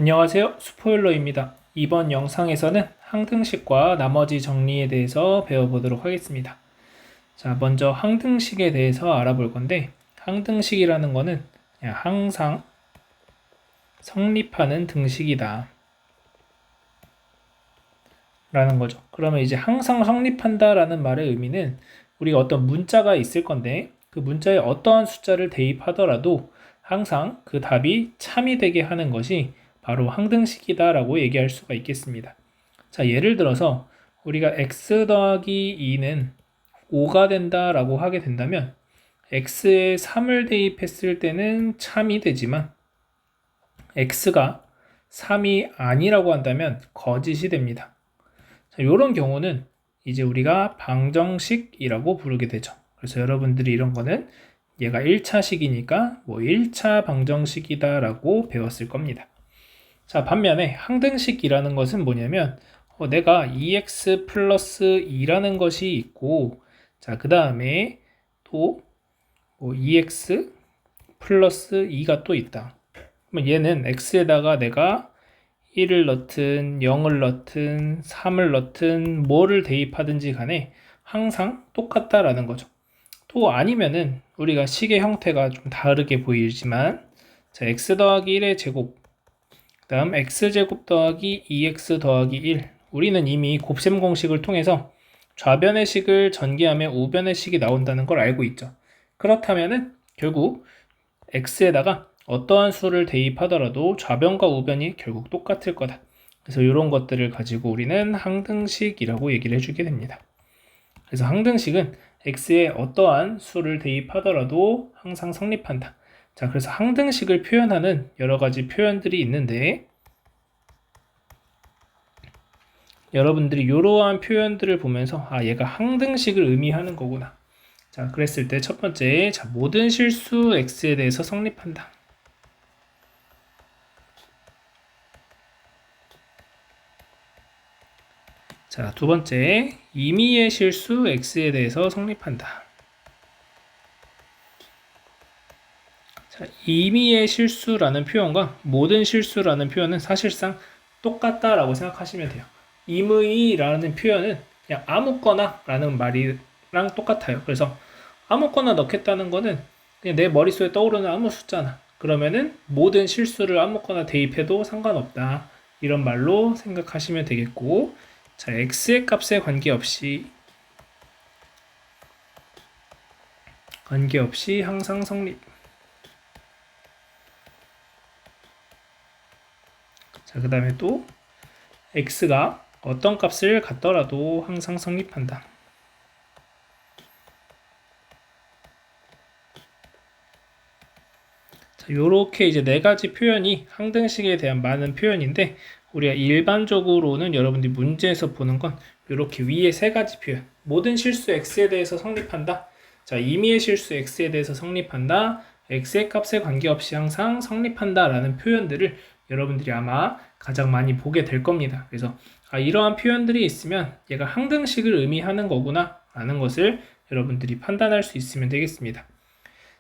안녕하세요. 스포일러입니다. 이번 영상에서는 항등식과 나머지 정리에 대해서 배워보도록 하겠습니다. 자, 먼저 항등식에 대해서 알아볼 건데, 항등식이라는 거는 그냥 항상 성립하는 등식이다 라는 거죠. 그러면 이제 항상 성립한다 라는 말의 의미는 우리가 어떤 문자가 있을 건데, 그 문자에 어떠한 숫자를 대입하더라도 항상 그 답이 참이 되게 하는 것이 바로 항등식이다 라고 얘기할 수가 있겠습니다. 자, 예를 들어서 우리가 x 더하기 2는 5가 된다 라고 하게 된다면 x에 3을 대입했을 때는 참이 되지만 x가 3이 아니라고 한다면 거짓이 됩니다. 자, 이런 경우는 이제 우리가 방정식이라고 부르게 되죠. 그래서 여러분들이 이런 거는 얘가 1차식이니까 뭐 1차 방정식이다 라고 배웠을 겁니다. 자, 반면에 항등식이라는 것은 뭐냐면 내가 2x 플러스 2라는 것이 있고, 자, 그 다음에 또 2x 플러스 2가 또 있다. 그러면 얘는 x에다가 내가 1을 넣든 0을 넣든 3을 넣든 뭐를 대입하든지 간에 항상 똑같다라는 거죠. 또 아니면은 우리가 식의 형태가 좀 다르게 보이지만, 자, x 더하기 1의 제곱, 그 다음 x제곱 더하기 2x 더하기 1, 우리는 이미 곱셈 공식을 통해서 좌변의 식을 전개하면 우변의 식이 나온다는 걸 알고 있죠. 그렇다면은 결국 x에다가 어떠한 수를 대입하더라도 좌변과 우변이 결국 똑같을 거다. 그래서 이런 것들을 가지고 우리는 항등식이라고 얘기를 해주게 됩니다. 그래서 항등식은 x에 어떠한 수를 대입하더라도 항상 성립한다. 자, 그래서 항등식을 표현하는 여러 가지 표현들이 있는데, 여러분들이 이러한 표현들을 보면서 얘가 항등식을 의미하는 거구나. 자, 그랬을 때 첫 번째, 자, 모든 실수 x에 대해서 성립한다. 자, 두 번째, 임의의 실수 x에 대해서 성립한다. 자, 임의의 실수라는 표현과 모든 실수라는 표현은 사실상 똑같다라고 생각하시면 돼요. 임의라는 표현은 그냥 아무거나 라는 말이랑 똑같아요. 그래서 아무거나 넣겠다는 거는 그냥 내 머릿속에 떠오르는 아무 숫자나, 그러면은 모든 실수를 아무거나 대입해도 상관없다, 이런 말로 생각하시면 되겠고, 자, x의 값에 관계없이 항상 성립. 자, 그 다음에 또 x가 어떤 값을 갖더라도 항상 성립한다. 자, 요렇게 이제 네 가지 표현이 항등식에 대한 많은 표현인데, 우리가 일반적으로는 여러분들이 문제에서 보는 건 이렇게 위에 세 가지 표현, 모든 실수 x에 대해서 성립한다, 자, 임의의 실수 x에 대해서 성립한다, x의 값에 관계없이 항상 성립한다 라는 표현들을 여러분들이 아마 가장 많이 보게 될 겁니다. 그래서 이러한 표현들이 있으면 얘가 항등식을 의미하는 거구나 라는 것을 여러분들이 판단할 수 있으면 되겠습니다.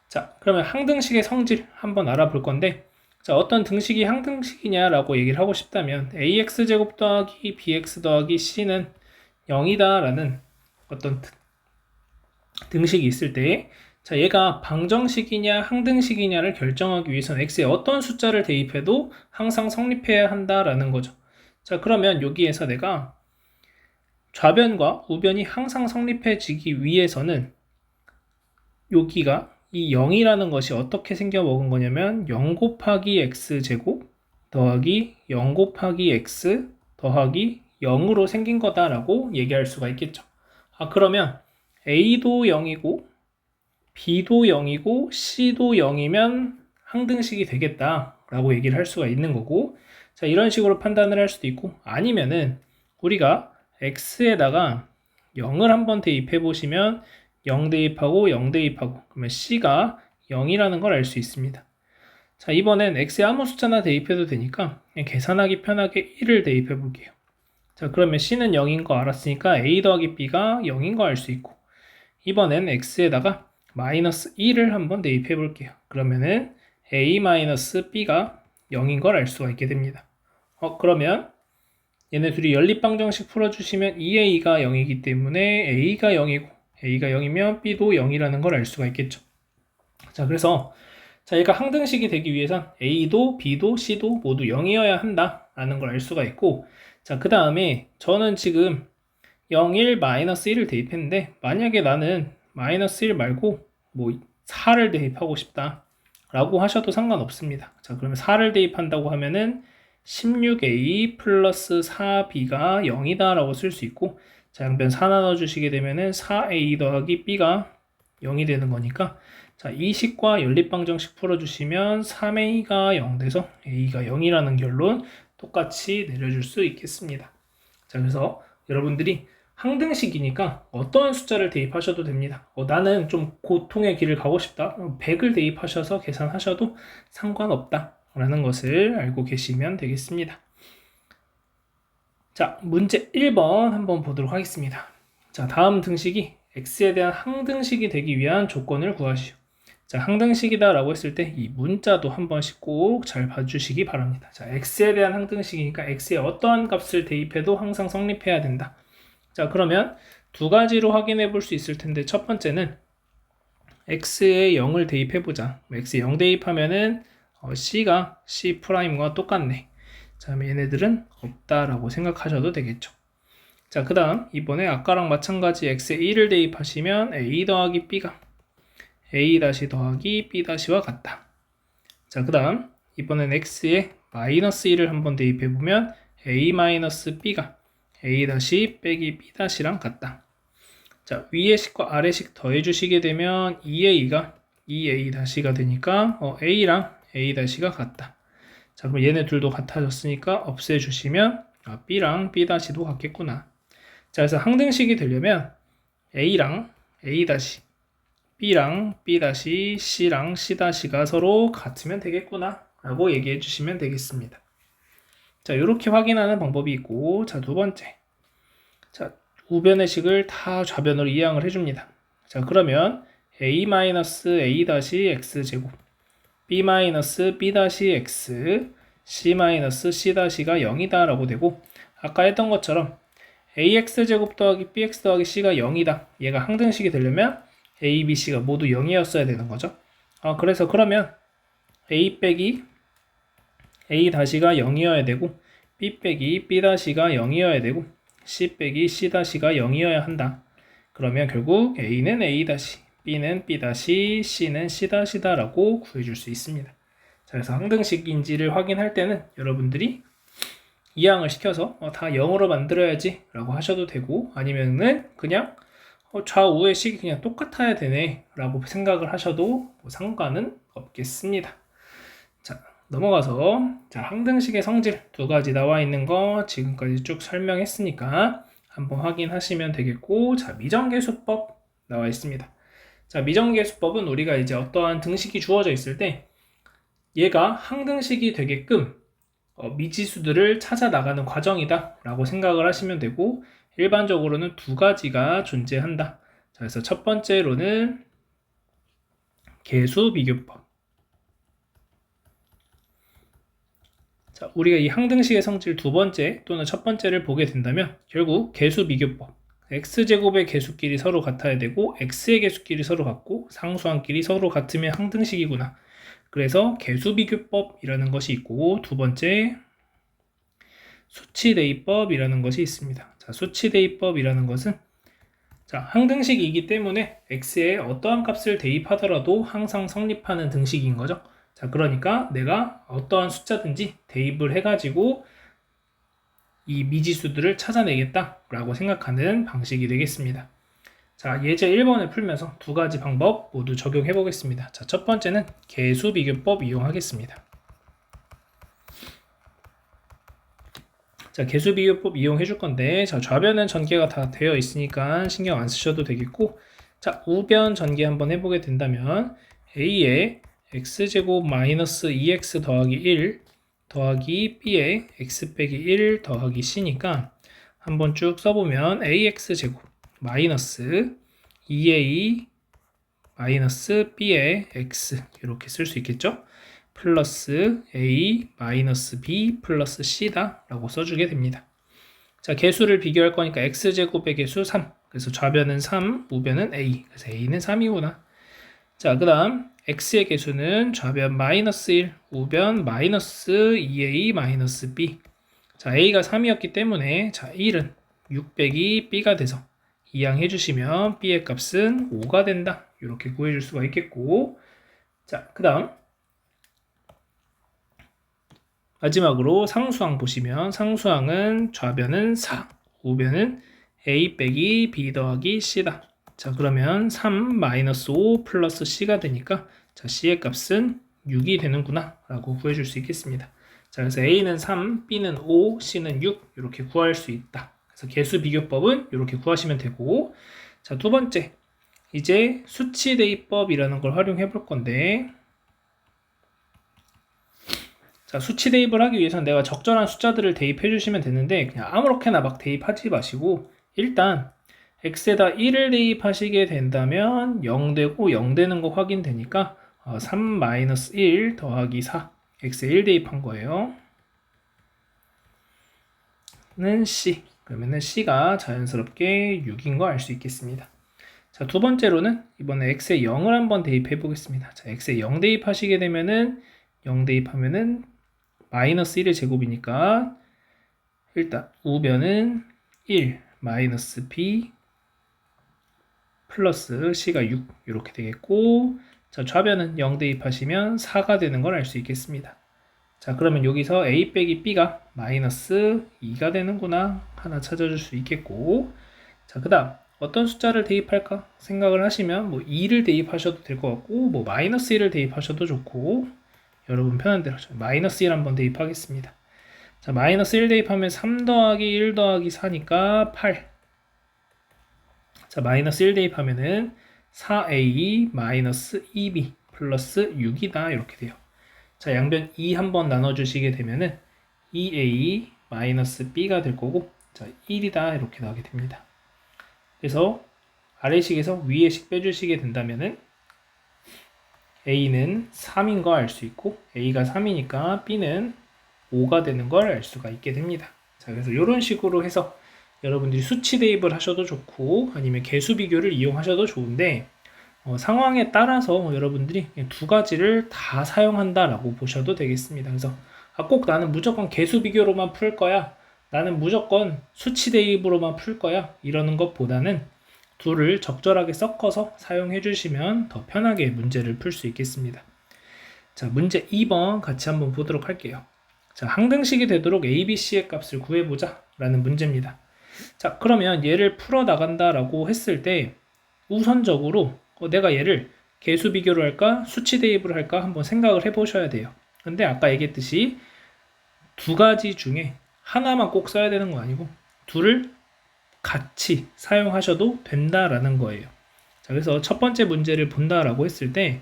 자, 그러면 항등식의 성질 한번 알아볼 건데, 자, 어떤 등식이 항등식이냐라고 얘기를 하고 싶다면 ax제곱 더하기 bx 더하기 c는 0이다 라는 어떤 등식이 있을 때, 자, 얘가 방정식이냐 항등식이냐를 결정하기 위해서는 x에 어떤 숫자를 대입해도 항상 성립해야 한다라는 거죠. 자, 그러면 여기에서 내가 좌변과 우변이 항상 성립해지기 위해서는 여기가 이 0이라는 것이 어떻게 생겨 먹은 거냐면 0 곱하기 x제곱 더하기 0 곱하기 x 더하기 0으로 생긴 거다라고 얘기할 수가 있겠죠. 그러면 a도 0이고 b도 0이고 c도 0이면 항등식이 되겠다라고 얘기를 할 수가 있는 거고, 자, 이런 식으로 판단을 할 수도 있고, 아니면은 우리가 x에다가 0을 한번 대입해 보시면 0 대입하고 0 대입하고 그러면 c가 0이라는 걸 알 수 있습니다. 자, 이번엔 x에 아무 숫자나 대입해도 되니까 그냥 계산하기 편하게 1을 대입해 볼게요. 자, 그러면 c는 0인 거 알았으니까 a 더하기 b가 0인 거 알 수 있고, 이번엔 x에다가 마이너스 1을 한번 대입해 볼게요. 그러면은 a 마이너스 b가 0인 걸 알 수가 있게 됩니다. 그러면 얘네 둘이 연립방정식 풀어주시면 2a가 0이기 때문에 a가 0이고 a가 0이면 b도 0이라는 걸 알 수가 있겠죠. 자, 그래서 자, 얘가 항등식이 되기 위해선 a도 b도 c도 모두 0이어야 한다라는 걸 알 수가 있고, 자, 그 다음에 저는 지금 0, 1, 마이너스 1을 대입했는데 만약에 나는 마이너스 1 말고 뭐 4를 대입하고 싶다 라고 하셔도 상관없습니다. 자, 그러면 4를 대입한다고 하면은 16a 플러스 4b가 0이다 라고 쓸 수 있고, 자, 양변 4 나눠주시게 되면은 4a 더하기 b가 0이 되는 거니까, 자, 이 식과 연립방정식 풀어주시면 3a가 0 돼서 a가 0이라는 결론 똑같이 내려줄 수 있겠습니다. 자, 그래서 여러분들이 항등식이니까 어떠한 숫자를 대입하셔도 됩니다. 나는 좀 고통의 길을 가고 싶다. 100을 대입하셔서 계산하셔도 상관없다 라는 것을 알고 계시면 되겠습니다. 자, 문제 1번 한번 보도록 하겠습니다. 자, 다음 등식이 x에 대한 항등식이 되기 위한 조건을 구하시오. 자, 항등식이다 라고 했을 때 이 문자도 한 번씩 꼭 잘 봐주시기 바랍니다. 자, x에 대한 항등식이니까 x에 어떠한 값을 대입해도 항상 성립해야 된다. 자, 그러면 두 가지로 확인해 볼 수 있을 텐데, 첫 번째는 x에 0을 대입해 보자. x에 0 대입하면은 c가 c'과 똑같네. 자, 그럼 얘네들은 없다라고 생각하셔도 되겠죠. 자, 그 다음 이번에 아까랑 마찬가지 x에 1을 대입하시면 a 더하기 b가 a 다시 더하기 b 다시와 같다. 자, 그 다음 이번엔 x에 마이너스 1을 한번 대입해 보면 a 마이너스 b가 a 다시 빼기 b 다시랑 같다. 자, 위의 식과 아래 식 더해 주시게 되면 2a가 2a 다시가 되니까 a랑 a 다시가 같다. 자, 그럼 얘네 둘도 같아졌으니까 없애 주시면 b랑 b 다시도 같겠구나. 자, 그래서 항등식이 되려면 a랑 a 다시, b랑 b 다시, c랑 c 다시가 서로 같으면 되겠구나 라고 얘기해 주시면 되겠습니다. 자, 이렇게 확인하는 방법이 있고, 자, 두 번째. 자, 우변의 식을 다 좌변으로 이항을 해줍니다. 자, 그러면 a-a-x제곱, b-b-x, c-c-가 0이다 라고 되고, 아까 했던 것처럼 ax제곱 더하기 bx 더하기 c가 0이다. 얘가 항등식이 되려면 a, b, c가 모두 0이었어야 되는 거죠. 그래서 그러면 a 빼기 a 다시가 0이어야 되고, b 빼기 b 다시가 0이어야 되고, c 빼기 c 다시가 0이어야 한다. 그러면 결국 a는 a 다시, b는 b 다시, c는 c 다시다 라고 구해줄 수 있습니다. 자, 그래서 항등식인지를 확인할 때는 여러분들이 이항을 시켜서 다 0으로 만들어야지 라고 하셔도 되고, 아니면은 그냥 좌우의 식이 그냥 똑같아야 되네 라고 생각을 하셔도 상관은 없겠습니다. 자, 넘어가서 자, 항등식의 성질 두 가지 나와 있는 거 지금까지 쭉 설명했으니까 한번 확인하시면 되겠고, 자, 미정계수법 나와 있습니다. 자, 미정계수법은 우리가 이제 어떠한 등식이 주어져 있을 때 얘가 항등식이 되게끔 미지수들을 찾아 나가는 과정이다 라고 생각을 하시면 되고, 일반적으로는 두 가지가 존재한다. 자, 그래서 첫 번째로는 계수비교법. 자, 우리가 이 항등식의 성질 두 번째 또는 첫 번째를 보게 된다면 결국 계수비교법. x제곱의 계수끼리 서로 같아야 되고 x의 계수끼리 서로 같고 상수항끼리 서로 같으면 항등식이구나. 그래서 계수비교법이라는 것이 있고, 두 번째 수치대입법이라는 것이 있습니다. 자, 수치대입법이라는 것은 자, 항등식이기 때문에 x에 어떠한 값을 대입하더라도 항상 성립하는 등식인 거죠. 자, 그러니까 내가 어떠한 숫자든지 대입을 해가지고 이 미지수들을 찾아내겠다라고 생각하는 방식이 되겠습니다. 자, 예제 1번을 풀면서 두 가지 방법 모두 적용해 보겠습니다. 자, 첫 번째는 계수비교법 이용하겠습니다. 자, 계수비교법 이용해 줄 건데, 자, 좌변은 전개가 다 되어 있으니까 신경 안 쓰셔도 되겠고, 자, 우변 전개 한번 해보게 된다면 a에 x제곱 마이너스 2x 더하기 1 더하기 b에 x 빼기 1 더하기 c니까 한번 쭉 써보면 ax제곱 마이너스 2a 마이너스 b의 x 이렇게 쓸 수 있겠죠? 플러스 A 마이너스 B 플러스 C다 라고 써주게 됩니다. 자, 개수를 비교할 거니까 x제곱의 개수 3. 그래서 좌변은 3, 우변은 A. 그래서 A는 3이구나. 자, 그 다음 x의 개수는 좌변 마이너스 1, 우변 마이너스 2A 마이너스 B. 자, A가 3이었기 때문에 자 1은 6 빼기 B가 돼서 이항해 주시면 B의 값은 5가 된다. 이렇게 구해줄 수가 있겠고, 자, 그 다음 마지막으로 상수항 보시면 상수항은 좌변은 4, 우변은 A 빼기 B 더하기 C다. 자, 그러면 3 마이너스 5 플러스 C가 되니까 자, C의 값은 6이 되는구나 라고 구해줄 수 있겠습니다. 자, 그래서 A는 3, B는 5, C는 6 이렇게 구할 수 있다. 그래서 개수 비교법은 이렇게 구하시면 되고, 자, 두 번째 이제 수치 대입법이라는 걸 활용해 볼 건데, 자, 수치 대입을 하기 위해서는 내가 적절한 숫자들을 대입해 주시면 되는데 그냥 아무렇게나 막 대입하지 마시고 일단 x에다 1을 대입하시게 된다면 0 되고 0 되는 거 확인되니까 3-1 더하기 4 x에 1 대입한 거예요. 는 c. 그러면은 c가 자연스럽게 6인 거 알 수 있겠습니다. 자, 두 번째로는 이번에 x에 0을 한번 대입해 보겠습니다. 자, x에 0 대입하시게 되면은 0 대입하면은 마이너스 1의 제곱이니까 일단 우변은 1 마이너스 b 플러스 c가 6 이렇게 되겠고, 자, 좌변은 0 대입하시면 4가 되는 걸 알 수 있겠습니다. 자, 그러면 여기서 a 빼기 b가 마이너스 2가 되는구나 하나 찾아줄 수 있겠고, 자, 그 다음 어떤 숫자를 대입할까 생각을 하시면 뭐 2를 대입하셔도 될 것 같고 뭐 마이너스 1을 대입하셔도 좋고, 여러분 편한 대로 마이너스 1 한번 대입하겠습니다. 자, 마이너스 1 대입하면 3 더하기 1 더하기 4니까 8. 자, 마이너스 1 대입하면은 4a 마이너스 2b 플러스 6이다 이렇게 돼요. 자, 양변 2 한번 나눠주시게 되면은 2a 마이너스 b가 될 거고, 자, 1이다 이렇게 나오게 됩니다. 그래서 아래식에서 위에식 빼주시게 된다면은 A는 3인 거 알 수 있고 A가 3이니까 B는 5가 되는 걸 알 수가 있게 됩니다. 자, 그래서 이런 식으로 해서 여러분들이 수치 대입을 하셔도 좋고 아니면 개수 비교를 이용하셔도 좋은데 상황에 따라서 여러분들이 두 가지를 다 사용한다라고 보셔도 되겠습니다. 그래서 꼭 나는 무조건 개수 비교로만 풀 거야, 나는 무조건 수치 대입으로만 풀 거야 이러는 것보다는 둘을 적절하게 섞어서 사용해 주시면 더 편하게 문제를 풀 수 있겠습니다. 자, 문제 2번 같이 한번 보도록 할게요. 자, 항등식이 되도록 ABC의 값을 구해보자 라는 문제입니다. 자, 그러면 얘를 풀어 나간다 라고 했을 때 우선적으로 내가 얘를 개수 비교로 할까 수치 대입을 할까 한번 생각을 해 보셔야 돼요. 근데 아까 얘기했듯이 두 가지 중에 하나만 꼭 써야 되는 거 아니고 둘을 같이 사용하셔도 된다라는 거예요. 자, 그래서 첫 번째 문제를 본다라고 했을 때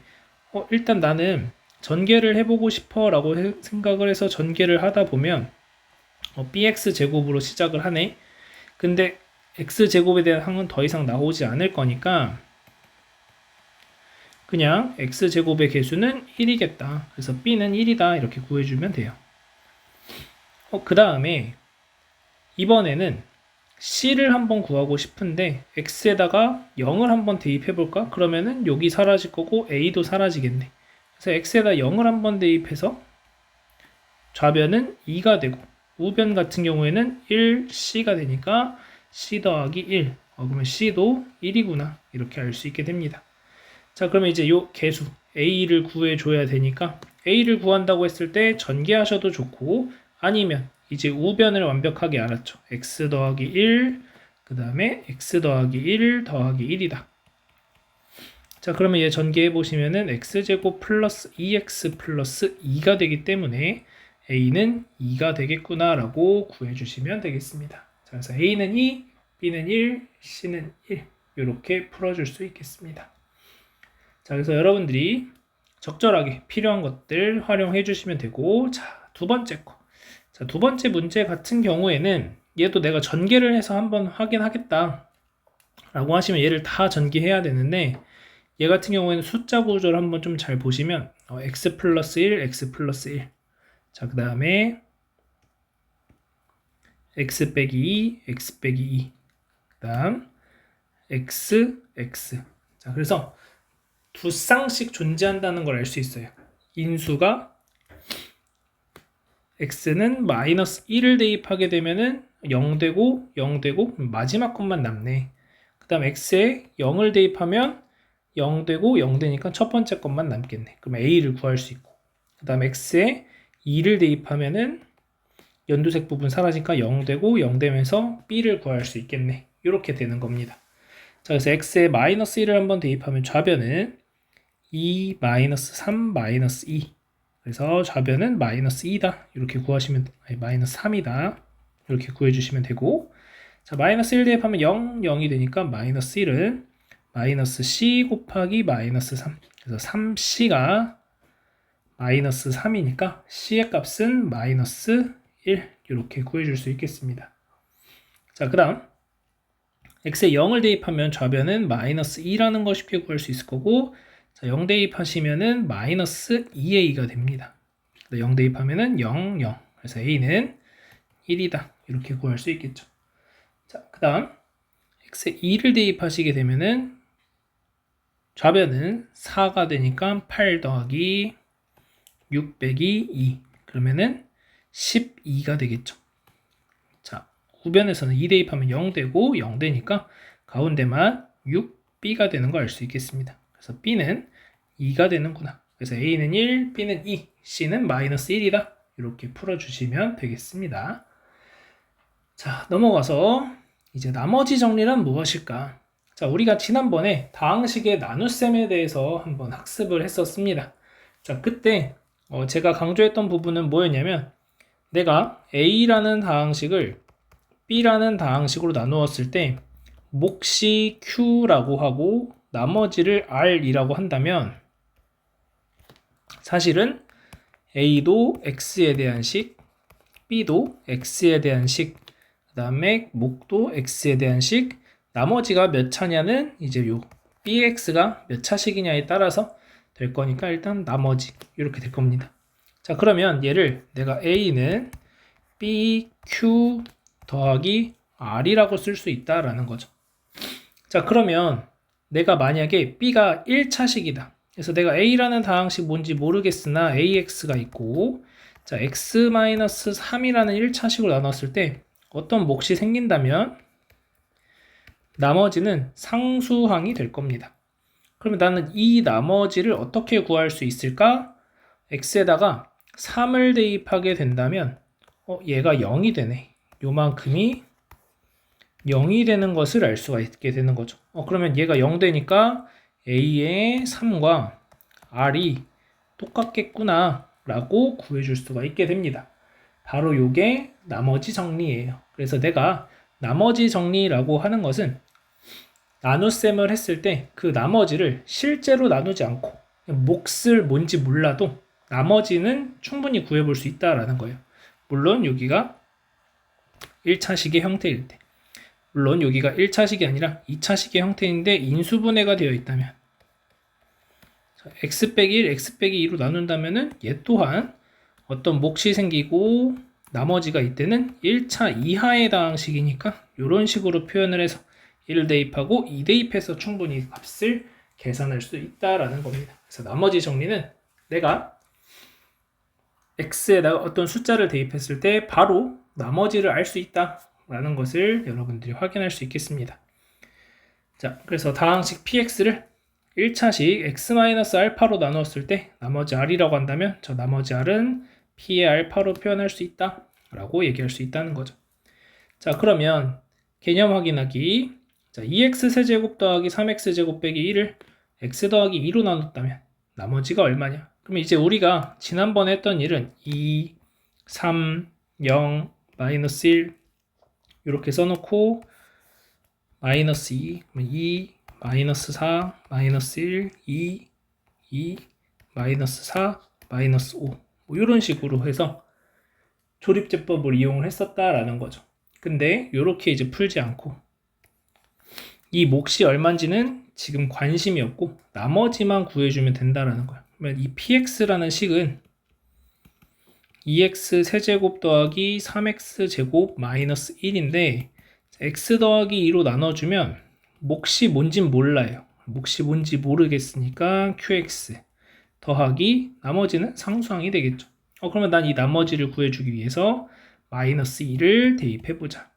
일단 나는 전개를 해보고 싶어 라고 생각을 해서 전개를 하다 보면 bx 제곱으로 시작을 하네. 근데 x 제곱에 대한 항은 더 이상 나오지 않을 거니까 그냥 x 제곱의 개수는 1이겠다. 그래서 b는 1이다 이렇게 구해주면 돼요. 그 다음에 이번에는 c를 한번 구하고 싶은데 x에다가 0을 한번 대입해 볼까? 그러면은 여기 사라질 거고 a도 사라지겠네. 그래서 x에다 0을 한번 대입해서 좌변은 2가 되고 우변 같은 경우에는 1c가 되니까 c 더하기 1. 그러면 c도 1이구나 이렇게 알 수 있게 됩니다. 자, 그러면 이제 요 개수 a를 구해 줘야 되니까 a를 구한다고 했을 때 전개하셔도 좋고 아니면 이제 우변을 완벽하게 알았죠. x 더하기 1, 그 다음에 x 더하기 1 더하기 1이다. 자, 그러면 얘 전개해 보시면은 x제곱 플러스 2x 플러스 2가 되기 때문에 a는 2가 되겠구나 라고 구해주시면 되겠습니다. 자, 그래서 a는 2, b는 1, c는 1 이렇게 풀어줄 수 있겠습니다. 자, 그래서 여러분들이 적절하게 필요한 것들 활용해 주시면 되고, 자, 두 번째 거. 자, 두 번째 문제 같은 경우에는 얘도 내가 전개를 해서 한번 확인하겠다 라고 하시면 얘를 다 전개해야 되는데 얘 같은 경우에는 숫자 구조를 한번 좀 잘 보시면 x 플러스 1, x 플러스 1. 자, 그 다음에 x 빼기 2, x 빼기 2. 그 다음 x, x. 자, 그래서 두 쌍씩 존재한다는 걸 알 수 있어요. 인수가 x는 마이너스 1을 대입하게 되면은 0 되고 0 되고 마지막 것만 남네. 그 다음 x에 0을 대입하면 0 되고 0 되니까 첫 번째 것만 남겠네. 그럼 a를 구할 수 있고, 그 다음 x에 2를 대입하면은 연두색 부분 사라지니까 0 되고 0 되면서 b를 구할 수 있겠네. 이렇게 되는 겁니다. 자, 그래서 x에 마이너스 1을 한번 대입하면 좌변은 2 마이너스 3 마이너스 2. 그래서 좌변은 마이너스 2다. 이렇게 구하시면, 아니, 마이너스 3이다. 이렇게 구해주시면 되고, 자, 마이너스 1 대입하면 0, 0이 되니까 마이너스 1은 마이너스 c 곱하기 마이너스 3. 그래서 3c가 마이너스 3이니까 c의 값은 마이너스 1. 이렇게 구해줄 수 있겠습니다. 자, 그 다음 x에 0을 대입하면 좌변은 마이너스 2라는 걸 쉽게 구할 수 있을 거고, 자, 0 대입하시면은 마이너스 2a가 됩니다. 0 대입하면은 0, 0. 그래서 a는 1이다. 이렇게 구할 수 있겠죠. 자, 그 다음 x에 2를 대입하시게 되면은 좌변은 4가 되니까 8 더하기 6 빼기 2. 그러면은 12가 되겠죠. 자, 우변에서는 2 대입하면 0 되고 0 되니까 가운데만 6b가 되는 걸 알 수 있겠습니다. 그래서 b는 2가 되는구나. 그래서 a는 1, b는 2, c는 마이너스 1이다. 이렇게 풀어주시면 되겠습니다. 자, 넘어가서 이제 나머지 정리란 무엇일까? 자, 우리가 지난번에 다항식의 나눗셈에 대해서 한번 학습을 했었습니다. 자, 그때 제가 강조했던 부분은 뭐였냐면, 내가 a라는 다항식을 b라는 다항식으로 나누었을 때 몫이 q라고 하고 나머지를 r이라고 한다면, 사실은 a도 x에 대한 식, b도 x에 대한 식, 그 다음에 몫도 x에 대한 식, 나머지가 몇 차냐는 이제 요 bx가 몇 차식이냐에 따라서 될 거니까 일단 나머지 이렇게 될 겁니다. 자, 그러면 얘를 내가 a는 bq 더하기 r이라고 쓸 수 있다라는 거죠. 자, 그러면 내가 만약에 b가 1차식이다. 그래서 내가 a라는 다항식 뭔지 모르겠으나 ax가 있고, 자, x-3이라는 1차식으로 나눴을 때 어떤 몫이 생긴다면 나머지는 상수항이 될 겁니다. 그러면 나는 이 나머지를 어떻게 구할 수 있을까? x에다가 3을 대입하게 된다면 얘가 0이 되네. 요만큼이 0이 되는 것을 알 수가 있게 되는 거죠. 그러면 얘가 0 되니까 a의 3과 r이 똑같겠구나 라고 구해줄 수가 있게 됩니다. 바로 요게 나머지 정리예요. 그래서 내가 나머지 정리라고 하는 것은 나눗셈을 했을 때 그 나머지를 실제로 나누지 않고 몫을 뭔지 몰라도 나머지는 충분히 구해볼 수 있다라는 거예요. 물론 여기가 1차식의 형태일 때, 물론 여기가 1차식이 아니라 2차식의 형태인데 인수분해가 되어 있다면, x 빼기 1, x 빼기 2로 나눈다면은 얘 또한 어떤 몫이 생기고 나머지가 이때는 1차 이하의 다항식이니까 이런 식으로 표현을 해서 1 대입하고 2 대입해서 충분히 값을 계산할 수 있다라는 겁니다. 그래서 나머지 정리는 내가 x에다가 어떤 숫자를 대입했을 때 바로 나머지를 알 수 있다라는 것을 여러분들이 확인할 수 있겠습니다. 자, 그래서 다항식 px를 1차식 x-알파로 나누었을 때 나머지 r이라고 한다면 저 나머지 r은 p의 알파로 표현할 수 있다 라고 얘기할 수 있다는 거죠. 자, 그러면 개념 확인하기. 자, 2x 세제곱 더하기 3x 제곱 빼기 1을 x 더하기 2로 나눴다면 나머지가 얼마냐? 그럼 이제 우리가 지난번에 했던 일은 2, 3, 0, 마이너스 1 이렇게 써놓고 마이너스 2, 2, 마이너스 4, 마이너스 1, 2, 2, 마이너스 4, 마이너스 5 뭐 이런 식으로 해서 조립제법을 이용을 했었다라는 거죠. 근데 이렇게 이제 풀지 않고 이 몫이 얼마인지는 지금 관심이 없고 나머지만 구해주면 된다라는 거야. 그러면 이 px라는 식은 2x 세제곱 더하기 3x 제곱 마이너스 1인데 x 더하기 2로 나눠주면 몫이 뭔진 몰라요. 몫이 뭔지 모르겠으니까 qx 더하기 나머지는 상수항이 되겠죠. 그러면 난 이 나머지를 구해주기 위해서 마이너스 2를 대입해보자.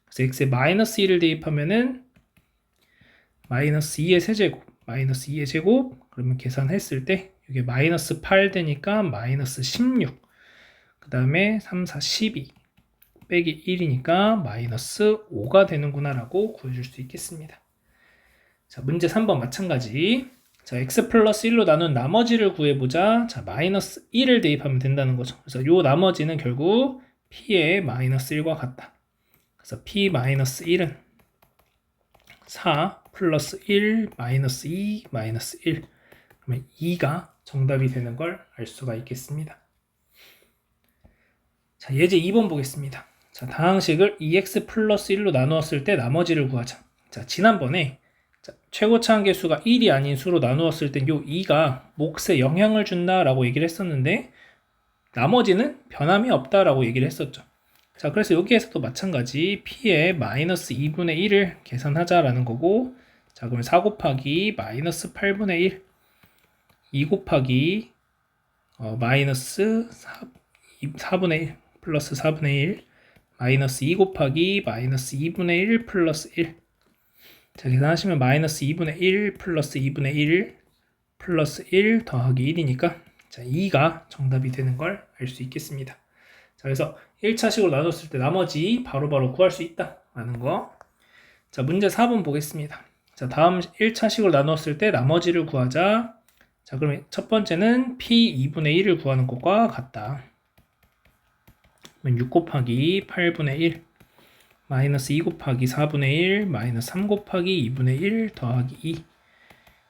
그래서 x에 마이너스 2를 대입하면은 마이너스 2의 세제곱 마이너스 2의 제곱 그러면 계산했을 때 이게 마이너스 8 되니까 마이너스 16 그 다음에 3, 4, 12 빼기 1이니까 마이너스 5가 되는구나 라고 구해줄 수 있겠습니다. 자, 문제 3번 마찬가지. 자, x 플러스 1로 나눈 나머지를 구해보자. 자, 마이너스 1을 대입하면 된다는 거죠. 그래서 요 나머지는 결국 p의 마이너스 1과 같다. 그래서 p 마이너스 1은 4 플러스 1 마이너스 2 마이너스 1 그러면 2가 정답이 되는 걸 알 수가 있겠습니다. 자, 예제 2번 보겠습니다. 자, 다항식을 2x 플러스 1로 나누었을 때 나머지를 구하자. 자, 지난번에 최고차 한계수가 1이 아닌 수로 나누었을 땐 요 2가 몫에 영향을 준다라고 얘기를 했었는데 나머지는 변함이 없다라고 얘기를 했었죠. 자, 그래서 여기에서도 마찬가지 p의 마이너스 2분의 1을 계산하자라는 거고 자, 그럼 4 곱하기 마이너스 8분의 1 2 곱하기 마이너스 4분의 1 플러스 4분의 1 마이너스 2 곱하기 마이너스 2분의 1 플러스 1 자, 계산하시면 마이너스 2분의 1 플러스 2분의 1 플러스 1 더하기 1이니까 자, 2가 정답이 되는 걸 알 수 있겠습니다. 자, 그래서 1차식으로 나눴을 때 나머지 바로바로 구할 수 있다라는 거. 자, 문제 4번 보겠습니다. 자, 다음 1차식으로 나눴을 때 나머지를 구하자. 자, 그러면 첫 번째는 p 2분의 1을 구하는 것과 같다. 6 곱하기 8분의 1 마이너스 2 곱하기 4분의 1 마이너스 3 곱하기 2분의 1 더하기 2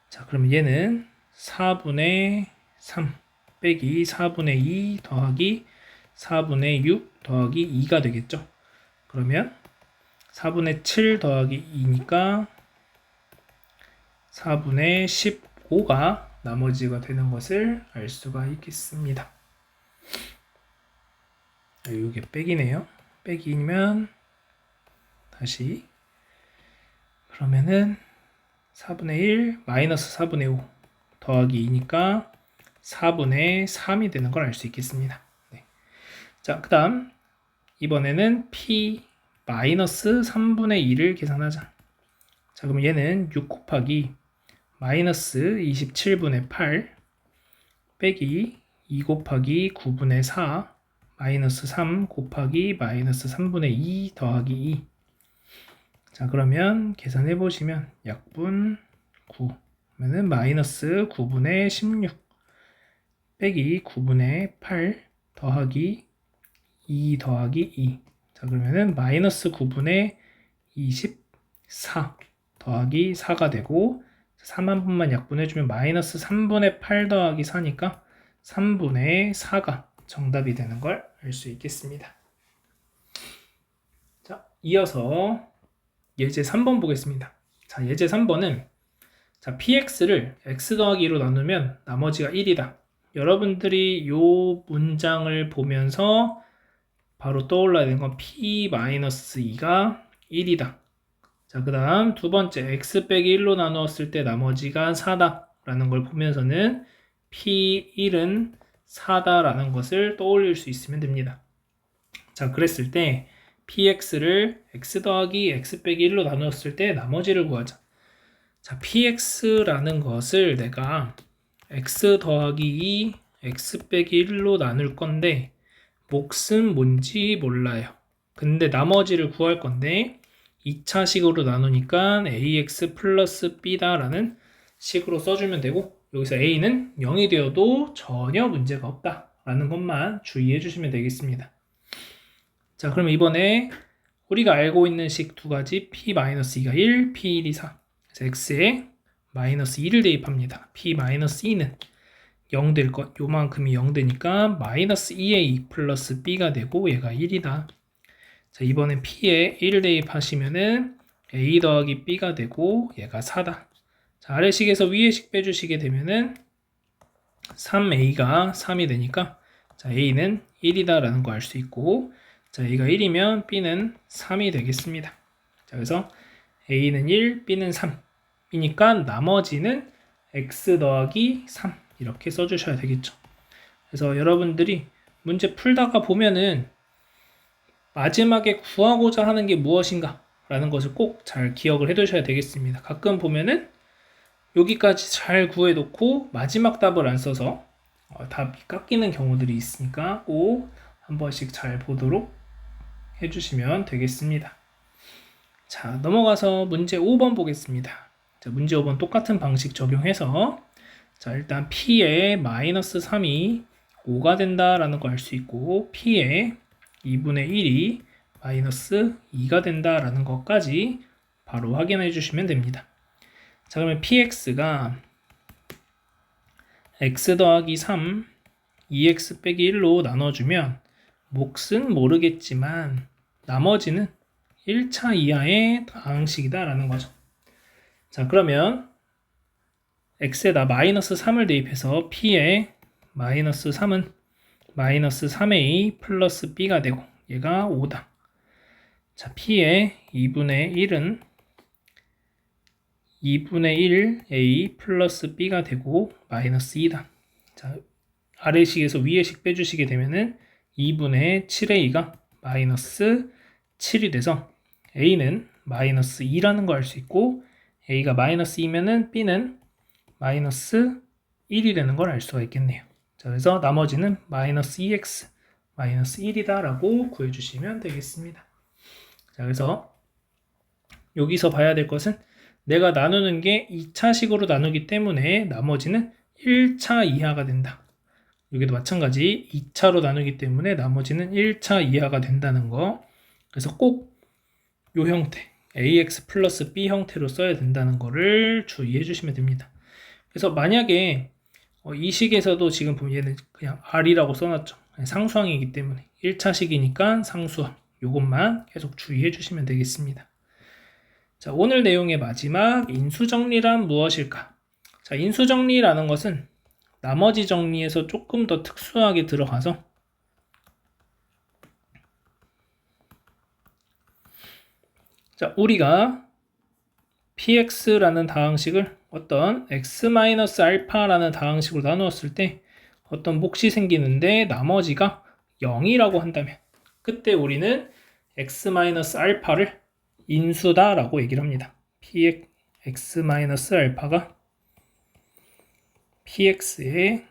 자, 그러면 얘는 4분의 3 빼기 4분의 2 더하기 4분의 6 더하기 2가 되겠죠. 그러면 4분의 7 더하기 2니까 4분의 15가 나머지가 되는 것을 알 수가 있겠습니다. 이게 빼기네요. 빼기면 다시 그러면은 4분의 1 마이너스 4분의 5 더하기 2니까 4분의 3이 되는 걸 알 수 있겠습니다. 네. 자, 그 다음 이번에는 p 마이너스 3분의 2를 계산하자. 자, 그러면 얘는 6 곱하기 마이너스 27분의 8 빼기 2 곱하기 9분의 4 마이너스 3 곱하기 마이너스 3분의 2 더하기 2 자, 그러면 계산해 보시면 약분 9 그러면은 마이너스 9분의 16 빼기 9분의 8 더하기 2 더하기 2 자, 그러면은 마이너스 9분의 24 더하기 4가 되고 4만 분만 약분해주면 마이너스 3분의 8 더하기 4니까 3분의 4가 정답이 되는 걸 알 수 있겠습니다. 자, 이어서 예제 3번 보겠습니다. 자, 예제 3번은 자, px를 x 더하기 2로 나누면 나머지가 1이다. 여러분들이 이 문장을 보면서 바로 떠올라야 되는 건 p-2가 1이다. 자, 그 다음 두 번째 x 빼기 1로 나누었을 때 나머지가 4다 라는 걸 보면서는 p1은 4다라는 것을 떠올릴 수 있으면 됩니다. 자, 그랬을 때 px를 x 더하기 x 빼기 1로 나누었을 때 나머지를 구하자. 자, px라는 것을 내가 x 더하기 2 x 빼기 1로 나눌 건데 몫은 뭔지 몰라요. 근데 나머지를 구할 건데 2차식으로 나누니까 ax 플러스 b다라는 식으로 써주면 되고 여기서 a는 0이 되어도 전혀 문제가 없다라는 것만 주의해 주시면 되겠습니다. 자, 그럼 이번에 우리가 알고 있는 식 두 가지 p-2가 1, p1이 4 그래서 x에 마이너스 2를 대입합니다. p-2는 0 될 것, 요만큼이 0 되니까 마이너스 2의 2 플러스 b가 되고 얘가 1이다. 자, 이번엔 p에 1을 대입하시면은 a 더하기 b가 되고 얘가 4다. 자, 아래식에서 위에식 빼주시게 되면은 3a가 3이 되니까 자, a는 1이다 라는 거 알 수 있고, 자, a가 1이면 b는 3이 되겠습니다. 자, 그래서 a는 1, b는 3이니까 나머지는 x 더하기 3 이렇게 써주셔야 되겠죠. 그래서 여러분들이 문제 풀다가 보면은 마지막에 구하고자 하는 게 무엇인가 라는 것을 꼭 잘 기억을 해 두셔야 되겠습니다. 가끔 보면은 여기까지 잘 구해놓고 마지막 답을 안 써서 답이 깎이는 경우들이 있으니까 꼭 한 번씩 잘 보도록 해주시면 되겠습니다. 자, 넘어가서 문제 5번 보겠습니다. 자, 문제 5번 똑같은 방식 적용해서 자, 일단 P의 마이너스 3이 5가 된다라는 거 알 수 있고, P의 2분의 1이 마이너스 2가 된다라는 것까지 바로 확인해 주시면 됩니다. 자, 그러면 px가 x 더하기 3, 2x 빼기 1로 나눠주면 몫은 모르겠지만 나머지는 1차 이하의 다항식이다 라는 거죠. 자, 그러면 x에다 마이너스 3을 대입해서 p의 마이너스 3은 마이너스 3a 플러스 b가 되고 얘가 5다. 자, p의 2분의 1은 2분의 1a 플러스 b가 되고 마이너스 2다. 자, 아래식에서 위에식 빼주시게 되면은 2분의 7a가 마이너스 7이 돼서 a는 마이너스 2라는 거 알 수 있고, a가 마이너스 2면은 b는 마이너스 1이 되는 걸 알 수가 있겠네요. 자, 그래서 나머지는 마이너스 2x 마이너스 1이다 라고 구해주시면 되겠습니다. 자, 그래서 여기서 봐야 될 것은 내가 나누는 게 2차식으로 나누기 때문에 나머지는 1차 이하가 된다. 여기도 마찬가지 2차로 나누기 때문에 나머지는 1차 이하가 된다는 거. 그래서 꼭 이 형태 ax 플러스 b 형태로 써야 된다는 거를 주의해 주시면 됩니다. 그래서 만약에 이 식에서도 지금 보면 얘는 그냥 r이라고 써놨죠. 상수항이기 때문에 1차식이니까 상수항, 이것만 계속 주의해 주시면 되겠습니다. 자, 오늘 내용의 마지막 인수정리란 무엇일까? 자, 인수정리라는 것은 나머지 정리에서 조금 더 특수하게 들어가서 자, 우리가 px라는 다항식을 어떤 x-알파라는 다항식으로 나누었을 때 어떤 몫이 생기는데 나머지가 0이라고 한다면 그때 우리는 x-알파를 인수다 라고 얘기를 합니다. x-알파가 px의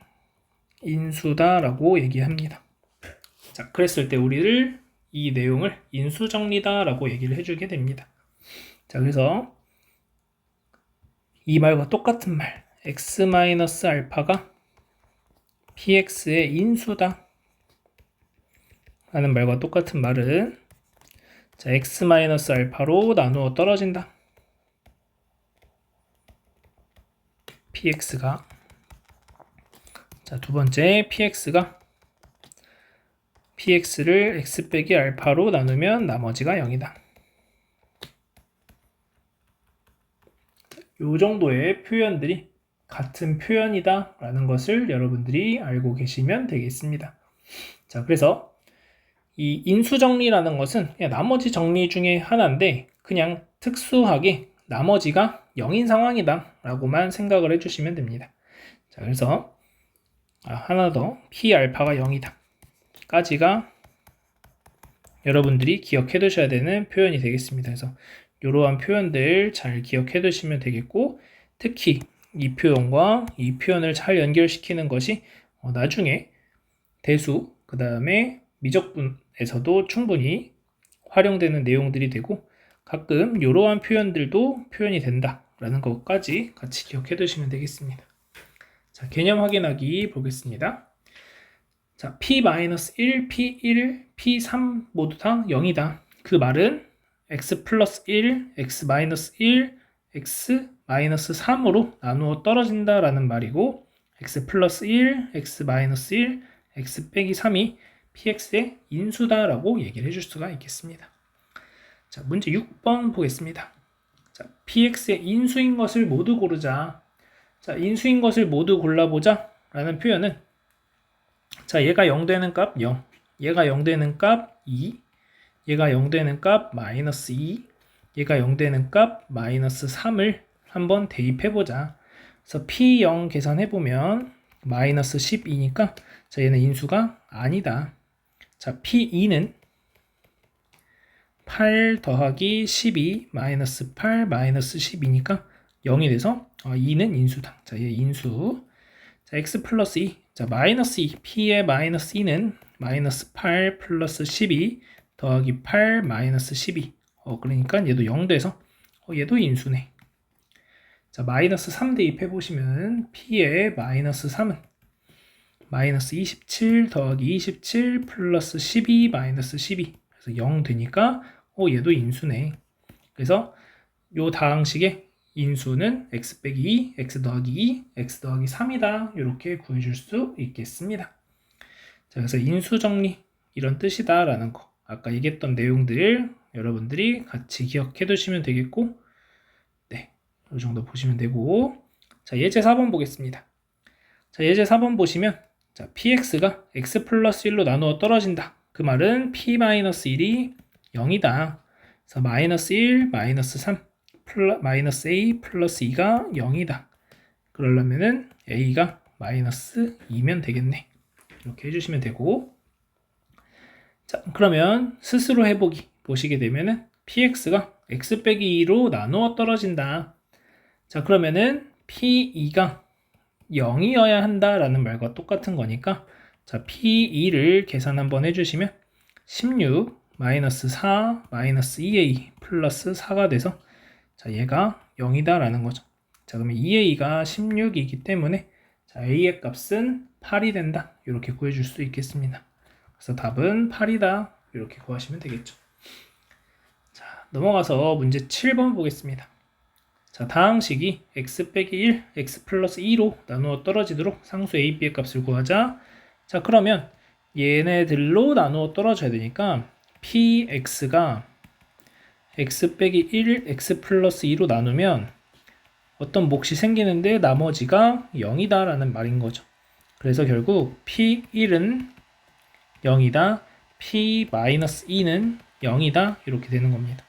인수다 라고 얘기합니다. 자, 그랬을 때 우리를 이 내용을 인수정리다 라고 얘기를 해주게 됩니다. 자, 그래서 이 말과 똑같은 말 x-알파가 px의 인수다 라는 말과 똑같은 말은 자, x-알파로 나누어 떨어진다. px가 자, 두 번째 px가 px를 x 빼기 알파로 나누면 나머지가 0이다. 이 정도의 표현들이 같은 표현이다 라는 것을 여러분들이 알고 계시면 되겠습니다. 자, 그래서 이 인수정리라는 것은 그냥 나머지 정리 중에 하나인데 그냥 특수하게 나머지가 0인 상황이다 라고만 생각을 해주시면 됩니다. 자, 그래서 하나 더 P알파가 0이다 까지가 여러분들이 기억해 두셔야 되는 표현이 되겠습니다. 그래서 이러한 표현들 잘 기억해 두시면 되겠고, 특히 이 표현과 이 표현을 잘 연결시키는 것이 나중에 대수 그 다음에 미적분에서도 충분히 활용되는 내용들이 되고, 가끔 이러한 표현들도 표현이 된다 라는 것까지 같이 기억해 두시면 되겠습니다. 자, 개념 확인하기 보겠습니다. 자, P-1, P1, P3 모두 다 0이다. 그 말은 x 플러스 1, x 마이너스 1, x 마이너스 3으로 나누어 떨어진다 라는 말이고, x 플러스 1, x 마이너스 1, x 빼기 3이 px의 인수다 라고 얘기를 해줄 수가 있겠습니다. 자, 문제 6번 보겠습니다. 자, px의 인수인 것을 모두 고르자. 자, 인수인 것을 모두 골라보자 라는 표현은, 자, 얘가 0 되는 값 0, 얘가 0 되는 값 2, 얘가 0 되는 값 마이너스 2, 얘가 0 되는 값 마이너스 3을 한번 대입해보자. 그래서 P0 계산해보면 마이너스 12니까 자, 얘는 인수가 아니다. 자, P2는 8 더하기 12 마이너스 8 마이너스 12니까 0이 돼서 2는 인수다. 자, 얘 인수. 자, x 플러스 2. 자, 마이너스 2. P의 마이너스 2는 마이너스 8 플러스 12 더하기 8 마이너스 12. 그러니까 얘도 0 돼서 얘도 인수네. 자, 마이너스 3 대입해보시면 P의 마이너스 3은 마이너스 27 더하기 27 플러스 12 마이너스 12. 그래서 0 되니까 얘도 인수네. 그래서 요 다항식의 인수는 x 빼기 2, x 더하기 2, x 더하기 3이다. 이렇게 구해줄 수 있겠습니다. 자, 그래서 인수 정리 이런 뜻이다 라는 거. 아까 얘기했던 내용들 여러분들이 같이 기억해 두시면 되겠고, 네, 이 정도 보시면 되고, 자, 예제 4번 보겠습니다. 자, 예제 4번 보시면, 자, px가 x 플러스 1로 나누어 떨어진다. 그 말은 p-1이 0이다. 그래서 마이너스 1, 마이너스 3, 마이너스 a 플러스 2가 0이다. 그러려면은 a가 마이너스 2면 되겠네. 이렇게 해주시면 되고, 자, 그러면 스스로 해보기 보시게 되면은 px가 x 빼기 2로 나누어 떨어진다. 자, 그러면은 p2가 0이어야 한다라는 말과 똑같은 거니까, 자, p2를 계산 한번 해주시면 16 마이너스 4 마이너스 2a 플러스 4가 돼서, 자, 얘가 0이다 라는 거죠. 자, 그러면 2a가 16이기 때문에 자, a의 값은 8이 된다. 이렇게 구해줄 수 있겠습니다. 그래서 답은 8이다. 이렇게 구하시면 되겠죠. 자, 넘어가서 문제 7번 보겠습니다. 자, 다항식이 x 빼기 1, x 플러스 2로 나누어 떨어지도록 상수 a, b의 값을 구하자. 자, 그러면 얘네들로 나누어 떨어져야 되니까 px가 x 빼기 1, x 플러스 2로 나누면 어떤 몫이 생기는데 나머지가 0이다 라는 말인 거죠. 그래서 결국 p1은 0이다, p-2는 0이다 이렇게 되는 겁니다.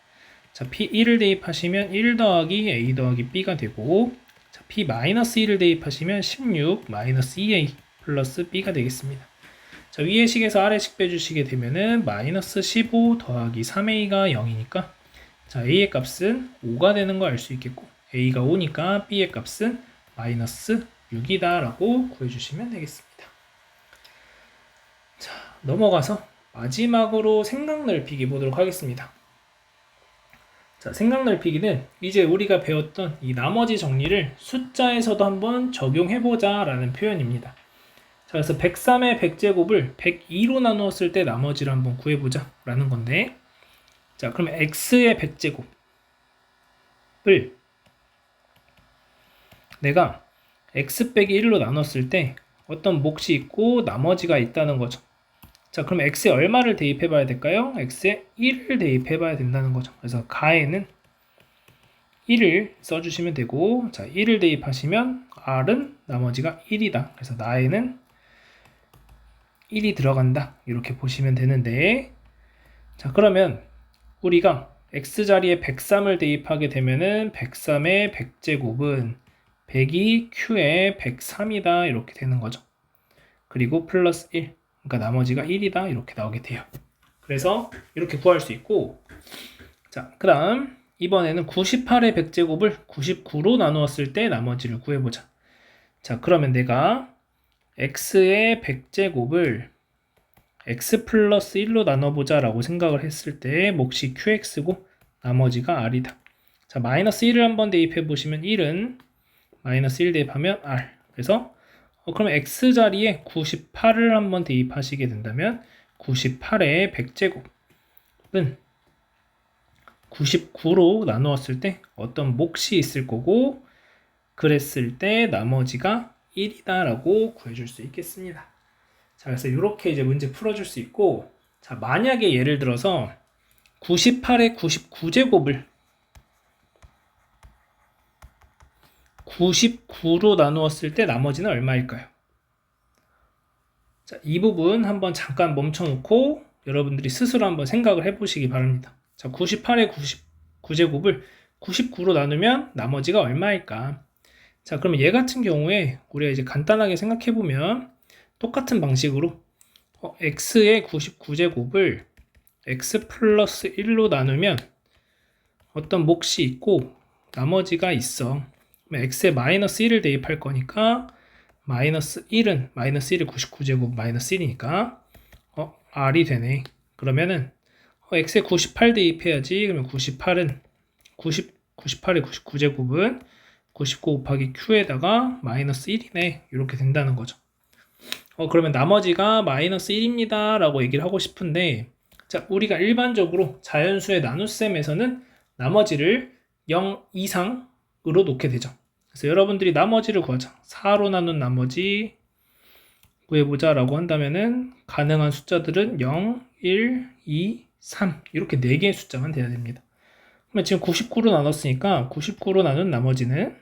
자, p1을 대입하시면 1 더하기 a 더하기 b가 되고, 자, p-1을 대입하시면 16 마이너스 2a 플러스 b가 되겠습니다. 자, 위의 식에서 아래 식 빼주시게 되면은 마이너스 15 더하기 3a가 0이니까 자, a의 값은 5가 되는 거 알 수 있겠고, a가 5니까 b의 값은 마이너스 6이다 라고 구해주시면 되겠습니다. 자, 넘어가서 마지막으로 생각 넓히기 보도록 하겠습니다. 자, 생각 넓히기는 이제 우리가 배웠던 이 나머지 정리를 숫자에서도 한번 적용해보자 라는 표현입니다. 자, 그래서 103의 100제곱을 102로 나누었을 때 나머지를 한번 구해보자 라는 건데, 자, 그러면 x의 100제곱을 내가 x 빼기 1로 나눴을 때 어떤 몫이 있고 나머지가 있다는 거죠. 자, 그럼 x에 얼마를 대입해 봐야 될까요? x에 1을 대입해 봐야 된다는 거죠. 그래서 가에는 1을 써주시면 되고, 자, 1을 대입하시면 r은 나머지가 1이다. 그래서 나에는 1이 들어간다. 이렇게 보시면 되는데, 자, 그러면 우리가 x자리에 103을 대입하게 되면은 103의 100제곱은 100이 q에 103이다. 이렇게 되는 거죠. 그리고 플러스 1. 그러니까 나머지가 1이다. 이렇게 나오게 돼요. 그래서 이렇게 구할 수 있고, 자, 그 다음 이번에는 98의 100제곱을 99로 나누었을 때 나머지를 구해보자. 자, 그러면 내가 x의 100제곱을 x 플러스 1로 나눠보자 라고 생각을 했을 때 몫이 qx고 나머지가 r이다. 자, 마이너스 1을 한번 대입해 보시면 1은 마이너스 1 대입하면 r. 그래서 그러면 x자리에 98을 한번 대입하시게 된다면 98의 100제곱은 99로 나누었을 때 어떤 몫이 있을 거고, 그랬을 때 나머지가 1이다 라고 구해줄 수 있겠습니다. 자, 그래서 이렇게 이제 문제 풀어줄 수 있고, 자, 만약에 예를 들어서 98의 99제곱을 99로 나누었을 때 나머지는 얼마일까요? 자, 이 부분 한번 잠깐 멈춰놓고 여러분들이 스스로 한번 생각을 해보시기 바랍니다. 자, 98의 99제곱을 99로 나누면 나머지가 얼마일까? 자, 그러면 얘 같은 경우에 우리가 이제 간단하게 생각해보면 똑같은 방식으로 x의 99제곱을 x 플러스 1로 나누면 어떤 몫이 있고 나머지가 있어. 그러면 x에 마이너스 1을 대입할 거니까 마이너스 1은 마이너스 1의 99제곱 마이너스 1이니까 r이 되네. 그러면은 x에 98 대입해야지. 그러면 98의 99제곱은 99 곱하기 q에다가 마이너스 1이네. 이렇게 된다는 거죠. 그러면 나머지가 마이너스 1입니다 라고 얘기를 하고 싶은데, 자, 우리가 일반적으로 자연수의 나눗셈에서는 나머지를 0 이상으로 놓게 되죠. 그래서 여러분들이 나머지를 구하자. 4로 나눈 나머지 구해보자 라고 한다면은 가능한 숫자들은 0, 1, 2, 3 이렇게 4개의 숫자만 돼야 됩니다. 그러면 지금 99로 나눴으니까 99로 나눈 나머지는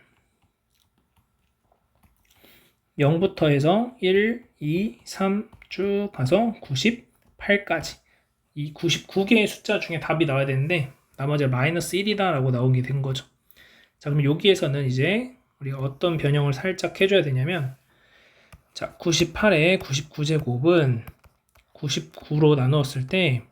0부터 해서 1, 2, 3 쭉 가서 98까지 이 99개의 숫자 중에 답이 나와야 되는데 나머지가 마이너스 1이다 라고 나오게 된 거죠. 자, 그럼 여기에서는 이제 우리가 어떤 변형을 살짝 해줘야 되냐면, 자, 98의 99제곱은 99로 나누었을 때,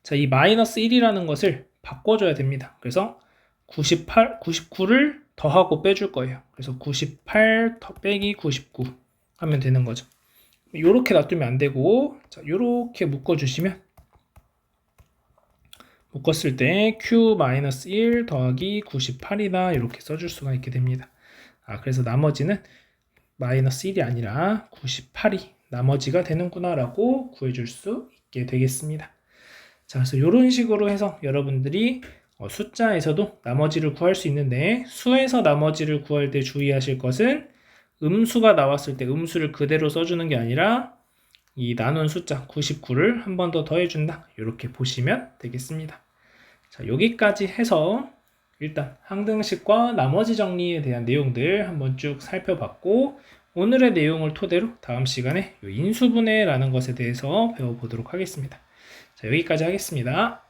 자, 이 마이너스 1이라는 것을 바꿔줘야 됩니다. 그래서 99를 더하고 빼줄 거예요. 그래서 98 빼기 99 하면 되는 거죠. 이렇게 놔두면 안 되고, 자, 이렇게 묶어주시면, 묶었을 때 q-1 더하기 98이다 이렇게 써줄 수가 있게 됩니다. 그래서 나머지는 마이너스 1이 아니라 98이 나머지가 되는구나 라고 구해줄 수 있게 되겠습니다. 자, 그래서 이런 식으로 해서 여러분들이 숫자에서도 나머지를 구할 수 있는데, 수에서 나머지를 구할 때 주의하실 것은 음수가 나왔을 때 음수를 그대로 써주는 게 아니라 이 나눈 숫자 99를 한 번 더 더해준다 이렇게 보시면 되겠습니다. 자, 여기까지 해서 일단 항등식과 나머지 정리에 대한 내용들 한번 쭉 살펴봤고, 오늘의 내용을 토대로 다음 시간에 인수분해라는 것에 대해서 배워보도록 하겠습니다. 자, 여기까지 하겠습니다.